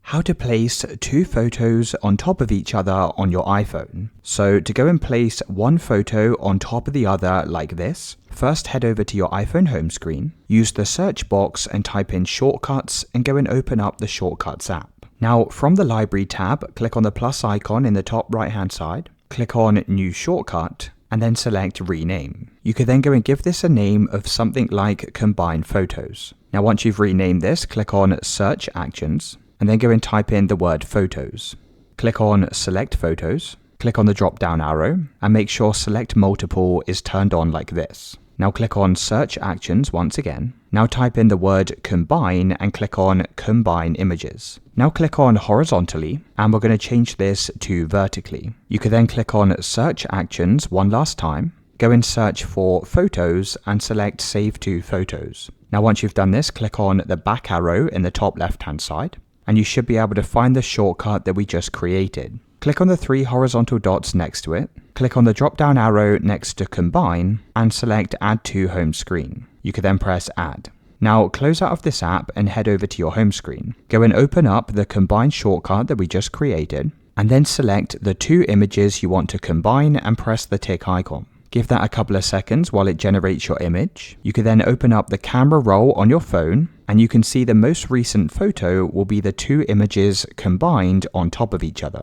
How to place two photos on top of each other on your iPhone. So to go and place one photo on top of the other like this, first head over to your iPhone home screen, use the search box and type in shortcuts and go and open up the Shortcuts app. Now from the Library tab, click on the plus icon in the top right hand side, click on New Shortcut, and then select Rename. You can then go and give this a name of something like Combine Photos. Now once you've renamed this, click on Search Actions, and then go and type in the word Photos. Click on Select Photos, click on the drop down arrow, and make sure Select Multiple is turned on like this. Now click on Search Actions once again. Now type in the word Combine and click on Combine Images. Now click on Horizontally, and we're going to change this to Vertically. You can then click on Search Actions one last time, go and search for Photos and select Save to Photos. Now once you've done this, click on the back arrow in the top left hand side, and you should be able to find the shortcut that we just created. Click on the three horizontal dots next to it, click on the drop-down arrow next to Combine, and select Add to Home Screen. You can then press Add. Now close out of this app and head over to your home screen. Go and open up the Combine shortcut that we just created, and then select the two images you want to combine and press the tick icon. Give that a couple of seconds while it generates your image. You can then open up the camera roll on your phone, and you can see the most recent photo will be the two images combined on top of each other.